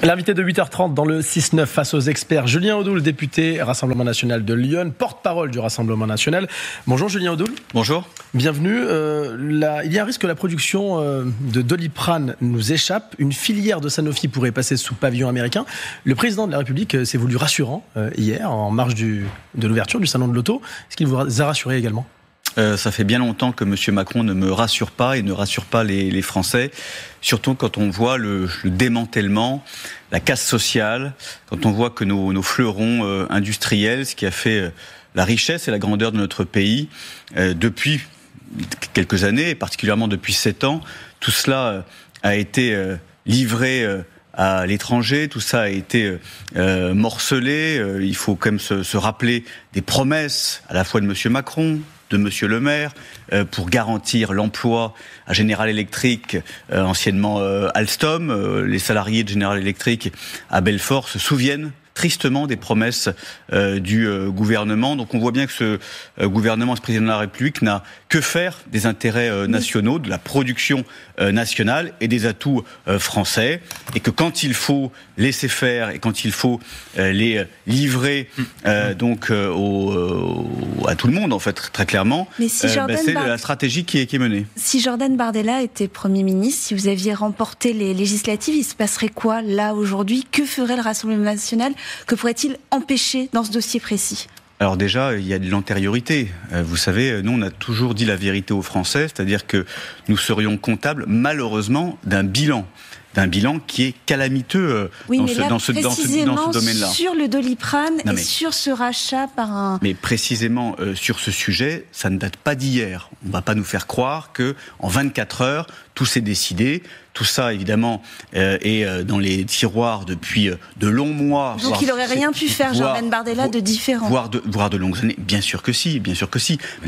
L'invité de 8h30 dans le 6-9 face aux experts, Julien Audoul, député Rassemblement National de Lyon, porte-parole du Rassemblement National. Bonjour Julien Audoul. Bonjour. Bienvenue. Il y a un risque que la production de Doliprane nous échappe. Une filière de Sanofi pourrait passer sous pavillon américain. Le président de la République s'est voulu rassurant hier, en marge de l'ouverture du salon de l'auto. Est-ce qu'il vous a rassuré également ? Ça fait bien longtemps que M. Macron ne me rassure pas et ne rassure pas les Français, surtout quand on voit le démantèlement, la casse sociale, quand on voit que nos fleurons industriels, ce qui a fait la richesse et la grandeur de notre pays depuis quelques années, et particulièrement depuis 7 ans, tout cela a été livré à l'étranger, tout ça a été morcelé. Il faut quand même se rappeler des promesses à la fois de M. Macron, de Monsieur le maire, pour garantir l'emploi à General Electric, anciennement Alstom. Les salariés de General Electric à Belfort se souviennent tristement des promesses du gouvernement. Donc on voit bien que ce gouvernement, ce président de la République, n'a que faire des intérêts nationaux, de la production nationale et des atouts français. Et que quand il faut laisser faire et quand il faut les livrer à tout le monde, en fait, très clairement, mais si c'est la stratégie qui est menée. Si Jordan Bardella était Premier ministre, si vous aviez remporté les législatives, il se passerait quoi là aujourd'hui ? Que ferait le Rassemblement national ? Que pourrait-il empêcher dans ce dossier précis ? Alors déjà, il y a de l'antériorité. Vous savez, nous, on a toujours dit la vérité aux Français, c'est-à-dire que nous serions comptables, malheureusement, d'un bilan qui est calamiteux dans ce domaine-là. Sur le Doliprane et sur ce rachat par un... Mais précisément sur ce sujet, ça ne date pas d'hier. On ne va pas nous faire croire qu'en 24 heures, tout s'est décidé. Tout ça, évidemment, est dans les tiroirs depuis de longs mois. Donc il n'aurait rien pu faire, Jordan Bardella, de différent. Voire de longues années. Bien sûr que si. Mais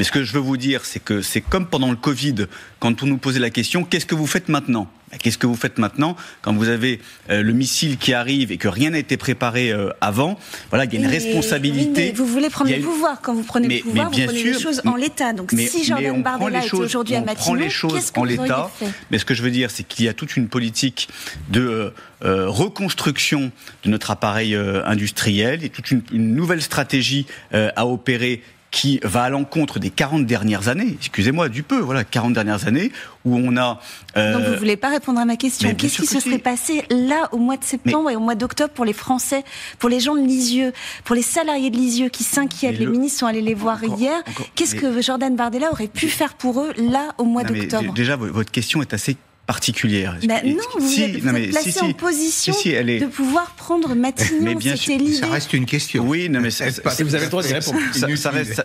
ce que je veux vous dire, c'est que c'est comme pendant le Covid, quand on nous posait la question, qu'est-ce que vous faites maintenant ? Qu'est-ce que vous faites maintenant quand vous avez le missile qui arrive et que rien n'a été préparé avant ? Voilà, il y a une responsabilité. Mais vous voulez prendre le pouvoir. Quand vous prenez le pouvoir, vous prenez les choses en l'état. Donc si Jordan Bardella était aujourd'hui à Matignon, qu'est-ce que vous auriez fait ? Mais ce que je veux dire, c'est qu'il y a toute une politique de reconstruction de notre appareil industriel et toute une nouvelle stratégie à opérer qui va à l'encontre des 40 dernières années, 40 dernières années, où on a... Donc vous ne voulez pas répondre à ma question. Qu'est-ce qui se serait passé là, au mois de septembre et au mois d'octobre pour les Français, pour les gens de Lisieux, pour les salariés de Lisieux qui s'inquiètent, les ministres sont allés les voir hier, qu'est-ce que Jordan Bardella aurait pu faire pour eux là, au mois d'octobre ? Déjà, votre question est assez particulière. Vous êtes placé en position de pouvoir prendre Matignon, c'était l'idée. Ça reste une question. Oui, mais vous avez le droit d'y répondre.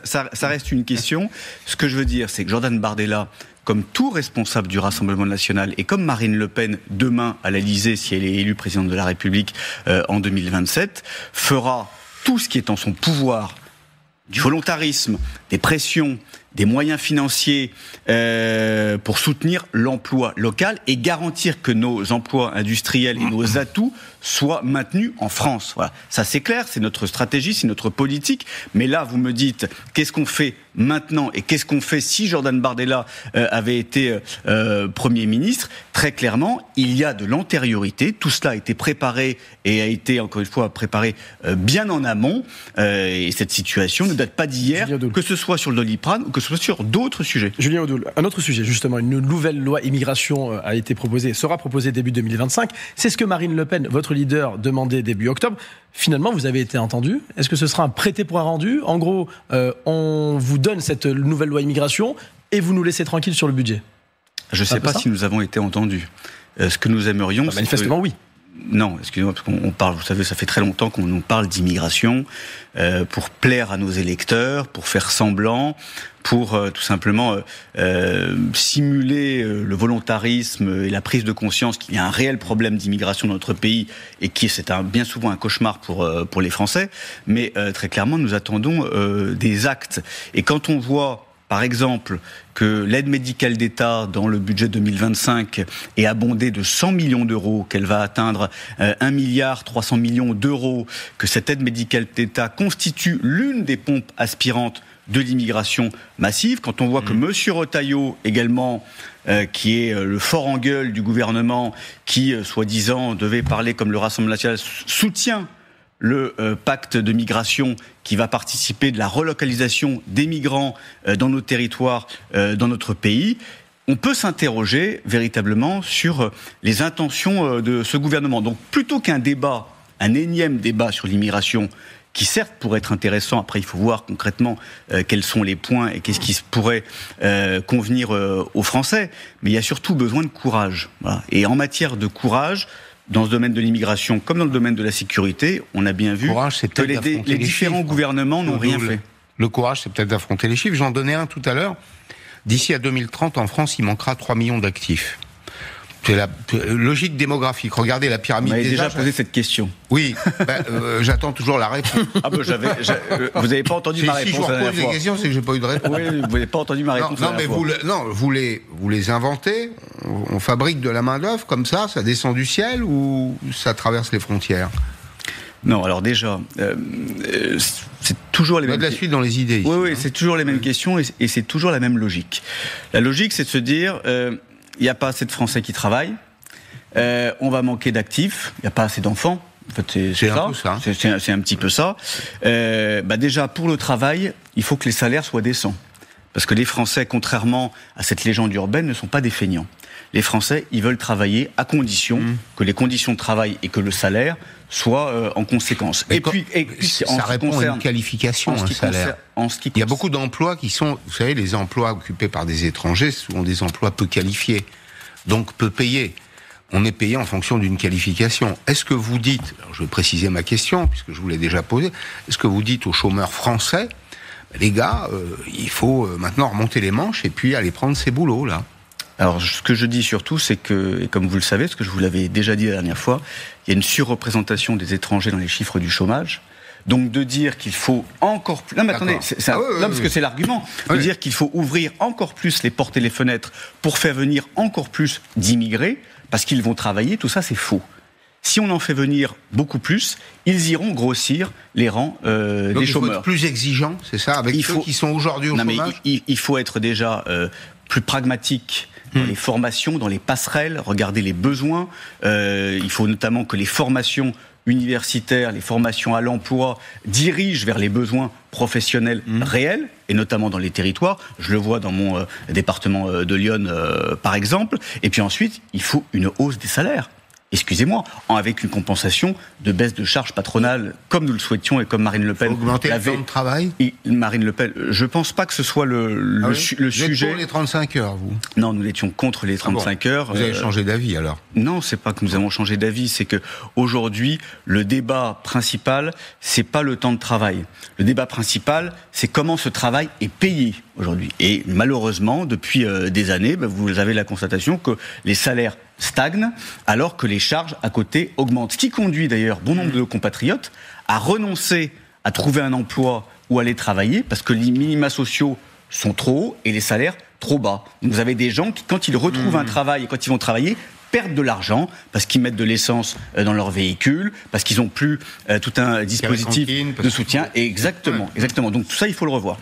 Ça reste une question. Ce que je veux dire, c'est que Jordan Bardella, comme tout responsable du Rassemblement national et comme Marine Le Pen demain à l'Élysée, si elle est élue présidente de la République en 2027, fera tout ce qui est en son pouvoir, du volontarisme, des pressions, des moyens financiers pour soutenir l'emploi local et garantir que nos emplois industriels et nos atouts soient maintenus en France. Voilà. Ça c'est clair, c'est notre stratégie, c'est notre politique. Mais là, vous me dites, qu'est-ce qu'on fait maintenant et qu'est-ce qu'on fait si Jordan Bardella avait été Premier ministre ? Très clairement, il y a de l'antériorité. Tout cela a été préparé et a été, encore une fois, préparé bien en amont. Et cette situation ne date pas d'hier, que ce soit sur le Doliprane ou que ce soit sur d'autres sujets. Julien Audoul, un autre sujet, justement, une nouvelle loi immigration a été proposée, sera proposée début 2025. C'est ce que Marine Le Pen, votre leader, demandait début octobre. Finalement, vous avez été entendu. Est-ce que ce sera un prêté pour un rendu ? En gros, on vous donne cette nouvelle loi immigration et vous nous laissez tranquille sur le budget. Je ne sais pas si nous avons été entendus. Ce que nous aimerions... manifestement, oui. Non, excusez-moi, parce qu'on parle, vous savez, ça fait très longtemps qu'on nous parle d'immigration pour plaire à nos électeurs, pour faire semblant, pour tout simplement simuler le volontarisme et la prise de conscience qu'il y a un réel problème d'immigration dans notre pays et qui c'est bien souvent un cauchemar pour les Français. Mais très clairement, nous attendons des actes. Et quand on voit, par exemple, que l'aide médicale d'État dans le budget 2025 est abondée de 100 millions d'euros, qu'elle va atteindre 1,3 milliard d'euros, que cette aide médicale d'État constitue l'une des pompes aspirantes de l'immigration massive. Quand on voit que M. Retailleau, également, qui est le fort en gueule du gouvernement, qui, soi-disant, devait parler comme le Rassemblement national, soutient le pacte de migration qui va participer de la relocalisation des migrants dans nos territoires, dans notre pays, on peut s'interroger véritablement sur les intentions de ce gouvernement. Donc plutôt qu'un débat, un énième débat sur l'immigration, qui certes pourrait être intéressant, après il faut voir concrètement quels sont les points et qu'est-ce qui pourrait convenir aux Français, mais il y a surtout besoin de courage. Voilà. Et en matière de courage, dans ce domaine de l'immigration comme dans le domaine de la sécurité, on a bien vu que les différents gouvernements n'ont rien fait. Le courage, c'est peut-être d'affronter les chiffres. J'en donnais un tout à l'heure. D'ici à 2030, en France, il manquera 3 millions d'actifs. C'est la logique démographique. Regardez la pyramide des âges. Vous avez déjà posé cette question. Oui, j'attends toujours la réponse. Vous n'avez pas entendu ma réponse. Si je vous repose des questions, c'est que j'ai pas eu de réponse. Oui, vous n'avez pas entendu ma réponse. Vous les inventez. On fabrique de la main d'œuvre comme ça descend du ciel ou ça traverse les frontières? Non, alors déjà, c'est toujours les mêmes. De la suite dans les idées. Ici, oui, c'est toujours les mêmes questions et c'est toujours la même logique. La logique, c'est de se dire, il n'y a pas assez de Français qui travaillent, on va manquer d'actifs, il n'y a pas assez d'enfants. En fait, c'est un peu ça. C'est un petit peu ça. Déjà, pour le travail, il faut que les salaires soient décents. Parce que les Français, contrairement à cette légende urbaine, ne sont pas des feignants. Les Français, ils veulent travailler à condition que les conditions de travail et que le salaire soient en conséquence. Et puis, ça répond à une qualification, un salaire. Il y a beaucoup d'emplois qui sont, vous savez, les emplois occupés par des étrangers, sont des emplois peu qualifiés, donc peu payés. On est payé en fonction d'une qualification. Est-ce que vous dites, alors je vais préciser ma question, puisque je vous l'ai déjà posée, est-ce que vous dites aux chômeurs français, les gars, il faut maintenant remonter les manches et puis aller prendre ces boulots, là? Alors, ce que je dis surtout, c'est que, et comme vous le savez, ce que je vous l'avais déjà dit la dernière fois, il y a une surreprésentation des étrangers dans les chiffres du chômage. Donc, de dire qu'il faut encore plus... Non, mais attendez, parce que c'est l'argument. De dire qu'il faut ouvrir encore plus les portes et les fenêtres pour faire venir encore plus d'immigrés, parce qu'ils vont travailler, tout ça, c'est faux. Si on en fait venir beaucoup plus, ils iront grossir les rangs des chômeurs. Il faut être plus exigeant, c'est ça, avec ceux qui sont aujourd'hui au chômage. Il faut être déjà plus pragmatique dans les formations, dans les passerelles, regarder les besoins. Il faut notamment que les formations universitaires, les formations à l'emploi dirigent vers les besoins professionnels réels, et notamment dans les territoires. Je le vois dans mon département de Lyon, par exemple. Et puis ensuite, il faut une hausse des salaires. Excusez-moi, avec une compensation de baisse de charges patronales, comme nous le souhaitions et comme Marine Le Pen augmenter le temps de travail. Marine Le Pen, je pense pas que ce soit le sujet. Vous êtes pour les 35 heures, vous? Non, nous étions contre les 35 heures. Vous avez changé d'avis alors? Non, c'est pas que nous avons changé d'avis, c'est que aujourd'hui, le débat principal, c'est pas le temps de travail. Le débat principal, c'est comment ce travail est payé aujourd'hui. Et malheureusement, depuis des années, vous avez la constatation que les salaires stagne, alors que les charges à côté augmentent. Ce qui conduit d'ailleurs bon nombre de nos compatriotes à renoncer à trouver un emploi ou aller travailler, parce que les minima sociaux sont trop hauts et les salaires trop bas. Donc vous avez des gens qui, quand ils retrouvent un travail et quand ils vont travailler, perdent de l'argent parce qu'ils mettent de l'essence dans leur véhicule, parce qu'ils n'ont plus tout un dispositif de soutien. Et exactement. Donc tout ça, il faut le revoir.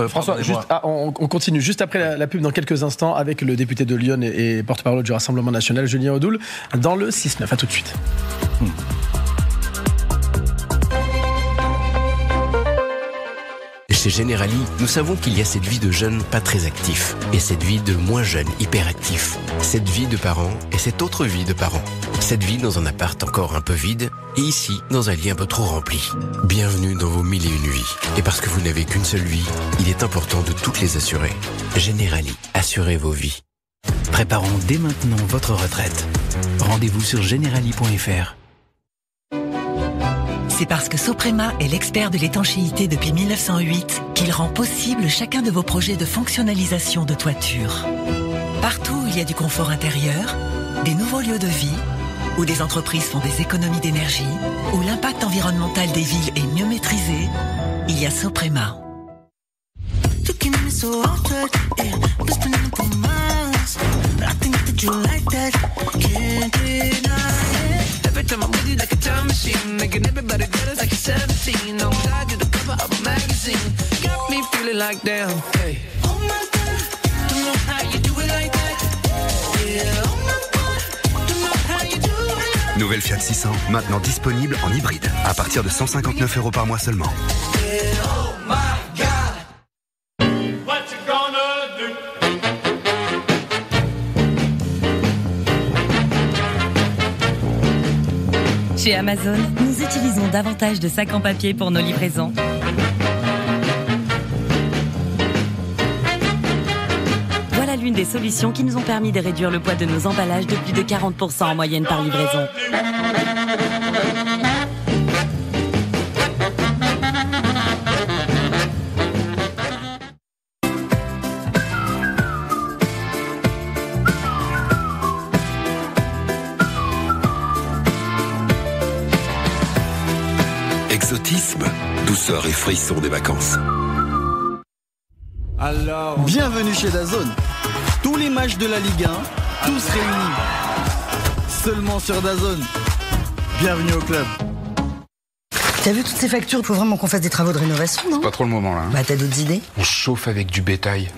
François, on continue juste après la pub dans quelques instants avec le député de Lyon et porte-parole du Rassemblement national, Julien Audoul, dans le 6-9. À tout de suite. Chez Generali, nous savons qu'il y a cette vie de jeunes pas très actifs et cette vie de moins jeunes hyperactifs. Cette vie de parents et cette autre vie de parents. Cette vie dans un appart encore un peu vide et ici dans un lit un peu trop rempli. Bienvenue dans vos 1001 nuits. Et parce que vous n'avez qu'une seule vie, il est important de toutes les assurer. Generali, assurez vos vies. Préparons dès maintenant votre retraite. Rendez-vous sur generali.fr. C'est parce que Soprema est l'expert de l'étanchéité depuis 1908 qu'il rend possible chacun de vos projets de fonctionnalisation de toiture. Partout où il y a du confort intérieur, des nouveaux lieux de vie, où des entreprises font des économies d'énergie, où l'impact environnemental des villes est mieux maîtrisé, il y a Soprema. Every time I'm with you like a time machine, making everybody jealous like you're 17. No, I do the cover of a magazine. Got me feel it like damn. Hey. Oh my God, don't know how you do it like that. Yeah, oh my God, don't know how you do it. Nouvelle Fiat 600, maintenant disponible en hybride, à partir de 159 € par mois seulement. Yeah, oh my God. What you gonna do? Chez Amazon, nous utilisons davantage de sacs en papier pour nos livraisons. Voilà l'une des solutions qui nous ont permis de réduire le poids de nos emballages de plus de 40% en moyenne par livraison. Exotisme, douceur et frisson des vacances. Alors, bienvenue chez DAZN. Tous les matchs de la Ligue 1, tous réunis. Seulement sur DAZN. Bienvenue au club. T'as vu toutes ces factures? Il faut vraiment qu'on fasse des travaux de rénovation, non? C'est pas trop le moment là. Bah t'as d'autres idées? On chauffe avec du bétail.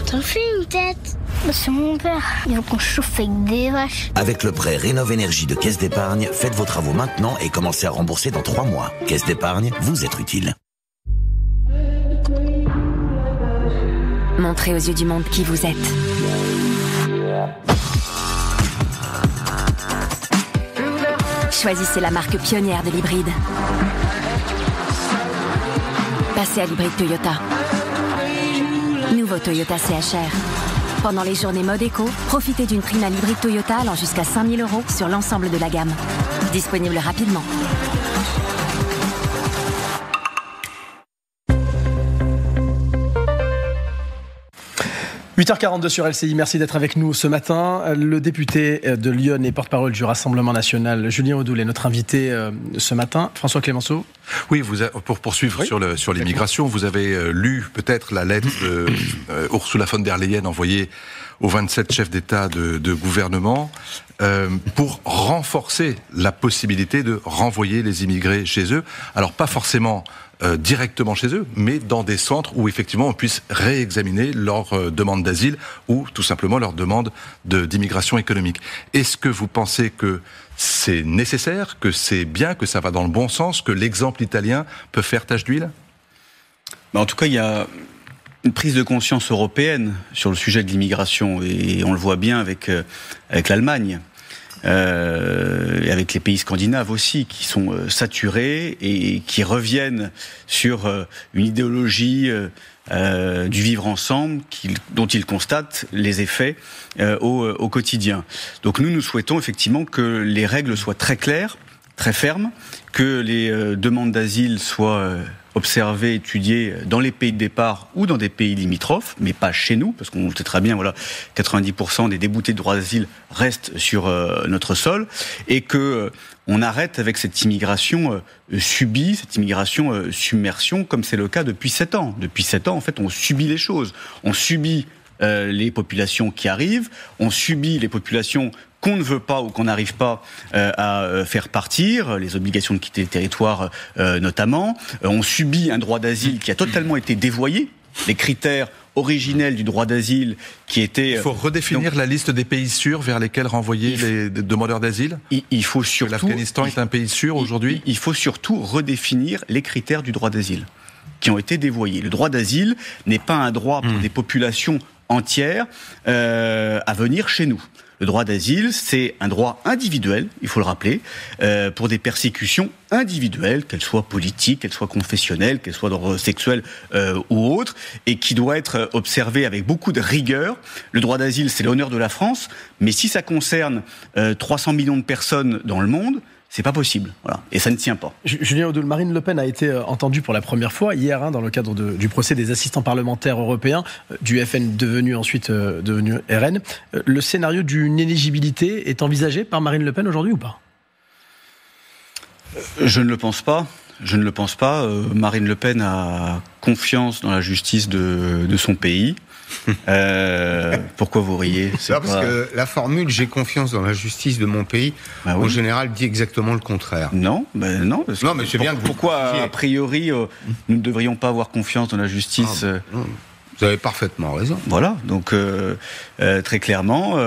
T'en fais une tête. C'est mon père. Il veut qu'on chauffe avec des vaches. Avec le prêt Rénov' Énergie de Caisse d'Épargne, faites vos travaux maintenant et commencez à rembourser dans 3 mois. Caisse d'Épargne, vous êtes utile. Montrez aux yeux du monde qui vous êtes. Choisissez la marque pionnière de l'hybride. Passez à l'hybride Toyota. Nouveau Toyota CHR. Pendant les journées mode éco, profitez d'une prime à l'hybride Toyota allant jusqu'à 5 000 € sur l'ensemble de la gamme. Disponible rapidement. – 8h42 sur LCI, merci d'être avec nous ce matin. Le député de Lyon et porte-parole du Rassemblement national, Julien Audoul, est notre invité ce matin. François Clémenceau. Oui, pour poursuivre sur l'immigration, vous avez lu peut-être la lettre de Ursula von der Leyen envoyée aux 27 chefs d'État de gouvernement pour renforcer la possibilité de renvoyer les immigrés chez eux. Alors pas forcément directement chez eux, mais dans des centres où effectivement on puisse réexaminer leur demande d'asile ou tout simplement leur demande d'immigration économique. Est-ce que vous pensez que c'est nécessaire, que c'est bien, que ça va dans le bon sens, que l'exemple italien peut faire tache d'huile ? En tout cas, il y a une prise de conscience européenne sur le sujet de l'immigration et on le voit bien avec l'Allemagne. Et avec les pays scandinaves aussi, qui sont saturés et qui reviennent sur une idéologie du vivre ensemble dont ils constatent les effets au quotidien. Donc nous souhaitons effectivement que les règles soient très claires, très fermes, que les demandes d'asile soient observées, étudiées dans les pays de départ ou dans des pays limitrophes, mais pas chez nous, parce qu'on sait très bien, 90% des déboutés de droit d'asile restent sur notre sol, et que on arrête avec cette immigration subie, cette immigration submersion, comme c'est le cas depuis 7 ans. Depuis 7 ans, en fait, on subit les choses. On subit les populations qui arrivent, on subit les populations qu'on ne veut pas ou qu'on n'arrive pas à faire partir, les obligations de quitter le territoire notamment. On subit un droit d'asile qui a totalement été dévoyé, les critères originels du droit d'asile qui étaient... Il faut redéfinir la liste des pays sûrs vers lesquels renvoyer les demandeurs d'asile. Il faut surtout... L'Afghanistan est un pays sûr aujourd'hui. Il faut surtout redéfinir les critères du droit d'asile qui ont été dévoyés. Le droit d'asile n'est pas un droit pour des populations entières à venir chez nous. Le droit d'asile, c'est un droit individuel, il faut le rappeler, pour des persécutions individuelles, qu'elles soient politiques, qu'elles soient confessionnelles, qu'elles soient d'ordre sexuel ou autre, et qui doit être observé avec beaucoup de rigueur. Le droit d'asile, c'est l'honneur de la France, mais si ça concerne 300 millions de personnes dans le monde, c'est pas possible, voilà. Et ça ne tient pas. Julien Audoul, Marine Le Pen a été entendue pour la première fois hier dans le cadre du procès des assistants parlementaires européens, du FN ensuite devenu RN. Le scénario d'une inéligibilité est envisagé par Marine Le Pen aujourd'hui ou pas ? Je ne le pense pas. Je ne le pense pas. Marine Le Pen a confiance dans la justice de son pays. Pourquoi vous riez? Parce que la formule « j'ai confiance dans la justice de mon pays », en général, dit exactement le contraire. Non, non. Mais c'est bien que pourquoi, a priori, nous ne devrions pas avoir confiance dans la justice Vous avez parfaitement raison. Voilà, donc très clairement,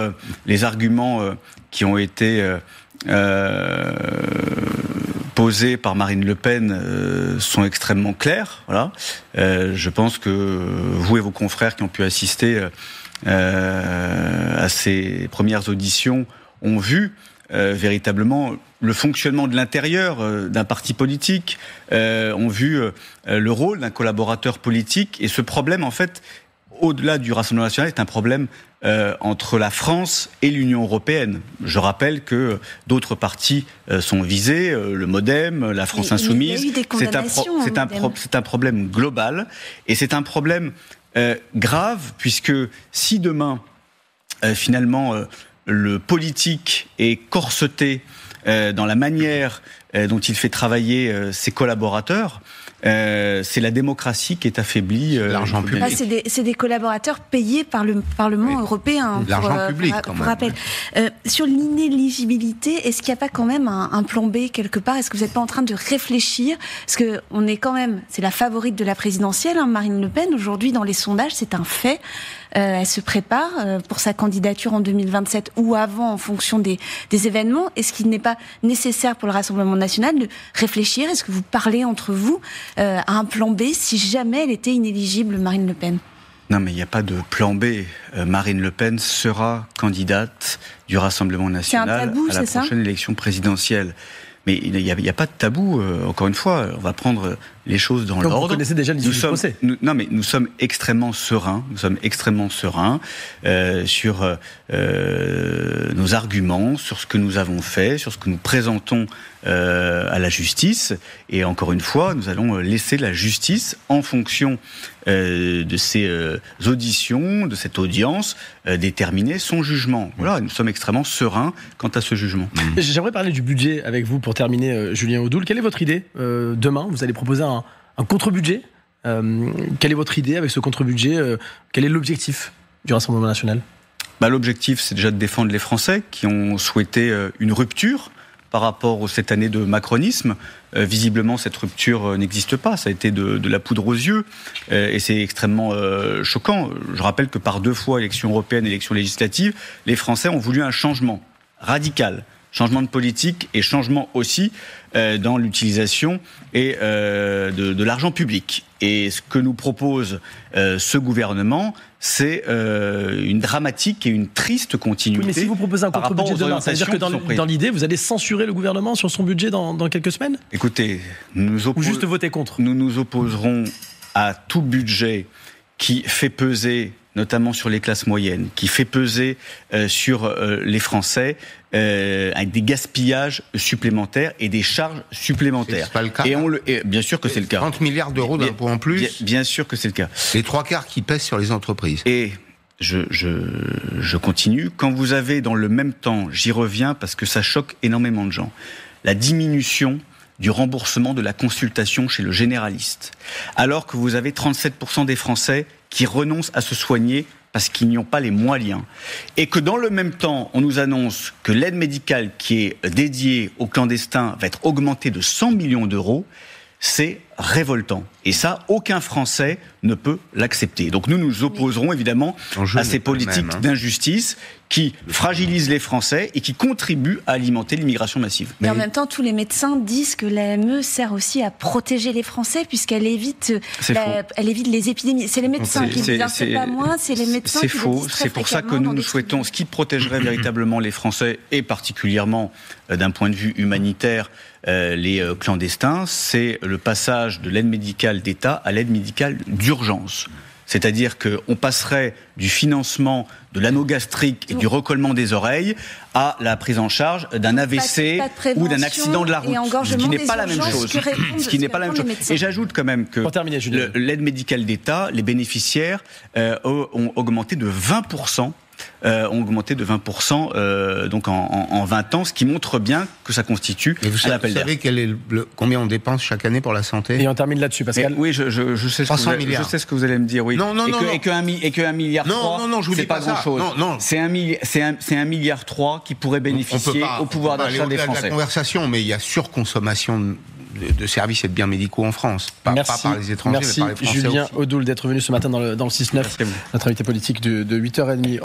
les arguments qui ont été posés par Marine Le Pen sont extrêmement clairs. Voilà. Je pense que vous et vos confrères qui ont pu assister à ces premières auditions ont vu véritablement le fonctionnement de l'intérieur d'un parti politique, ont vu le rôle d'un collaborateur politique, et ce problème, en fait, au-delà du Rassemblement national, est un problème entre la France et l'Union européenne. Je rappelle que d'autres partis sont visés, le MoDem, la France Insoumise. C'est un problème global, et c'est un problème grave, puisque si demain, finalement, le politique est corseté dans la manière dont il fait travailler ses collaborateurs, c'est la démocratie qui est affaiblie. L'argent public. C'est des collaborateurs payés par le Parlement européen. L'argent public, quand même. Rappel. Sur l'inéligibilité, est-ce qu'il n'y a pas quand même un plan B quelque part? Est-ce que vous n'êtes pas en train de réfléchir? Parce que on est quand même, c'est la favorite de la présidentielle, Marine Le Pen. Aujourd'hui, dans les sondages, c'est un fait. Elle se prépare pour sa candidature en 2027 ou avant, en fonction des événements. Est-ce qu'il n'est pas nécessaire pour le Rassemblement national de réfléchir? Est-ce que vous parlez entre vous à un plan B si jamais elle était inéligible, Marine Le Pen? Non, mais il n'y a pas de plan B. Marine Le Pen sera candidate du Rassemblement national à la prochaine élection présidentielle. Mais il n'y a pas de tabou, encore une fois, on va prendre les choses dans l'ordre. Vous connaissez déjà l'issue du procès. Nous sommes extrêmement sereins, sur nos arguments, sur ce que nous avons fait, sur ce que nous présentons à la justice. Et encore une fois, nous allons laisser la justice, en fonction de ces auditions, de cette audience, déterminer son jugement. Voilà, nous sommes extrêmement sereins quant à ce jugement. J'aimerais parler du budget avec vous pour terminer, Julien Audoul. Quelle est votre idée demain? Vous allez proposer un contre-budget. Quelle est votre idée avec ce contre-budget? Quel est l'objectif du Rassemblement national? L'objectif, c'est déjà de défendre les Français qui ont souhaité une rupture par rapport à cette année de macronisme. Visiblement, cette rupture n'existe pas. Ça a été de la poudre aux yeux. Et c'est extrêmement choquant. Je rappelle que par 2 fois, élection européenne et élection législative, les Français ont voulu un changement radical. Changement de politique et changement aussi dans l'utilisation et de l'argent public. Et ce que nous propose ce gouvernement, c'est une dramatique et une triste continuité. Oui, mais si vous proposez un contre-budget demain, ça veut dire que dans l'idée, vous allez censurer le gouvernement sur son budget dans quelques semaines? Écoutez, ou juste voter contre? Nous nous opposerons à tout budget qui fait peser, notamment sur les classes moyennes, qui fait peser sur les Français avec des gaspillages supplémentaires et des charges supplémentaires. C'est pas le cas. Et bien sûr que c'est le cas. 30 milliards d'euros d'impôts en plus. Bien sûr que c'est le cas. Les 3/4 qui pèsent sur les entreprises. Et je continue. Quand vous avez dans le même temps, j'y reviens parce que ça choque énormément de gens, la diminution du remboursement de la consultation chez le généraliste, alors que vous avez 37% des Français qui renoncent à se soigner parce qu'ils n'y ont pas les moyens, et que dans le même temps, on nous annonce que l'aide médicale qui est dédiée aux clandestins va être augmentée de 100 millions d'euros, c'est révoltant. Et ça, aucun Français ne peut l'accepter. Donc nous nous opposerons évidemment à ces politiques d'injustice qui fragilisent les Français et qui contribuent à alimenter l'immigration massive. Mais en même temps, tous les médecins disent que l'AME sert aussi à protéger les Français puisqu'elle évite, elle évite les épidémies. C'est les médecins qui disent, c'est pas moi, c'est les médecins qui faux. C'est pour ça que nous souhaitons, ce qui protégerait véritablement les Français et particulièrement d'un point de vue humanitaire, les clandestins, c'est le passage de l'aide médicale d'État à l'aide médicale d'urgence. C'est-à-dire qu'on passerait du financement de l'anneau gastrique et du recollement des oreilles à la prise en charge d'un AVC ou d'un accident de la route, ce qui n'est pas la même chose. Et j'ajoute quand même que l'aide médicale d'État, les bénéficiaires ont augmenté de 20% ont augmenté de 20% donc en 20 ans, ce qui montre bien que ça constitue un appel d'air. Vous savez combien on dépense chaque année pour la santé ? Et on termine là-dessus, Pascal. Oui, je sais ce que vous allez me dire. Oui. Non. Et que 1,3 milliard, c'est pas grand-chose. C'est 1,3 milliard qui pourrait bénéficier au pouvoir d'achat des Français. La conversation, mais il y a surconsommation de services et de biens médicaux en France, pas par les étrangers, mais par les Français. Merci Julien aussi. Odoul d'être venu ce matin dans le 6-9, notre invité politique de 8h30.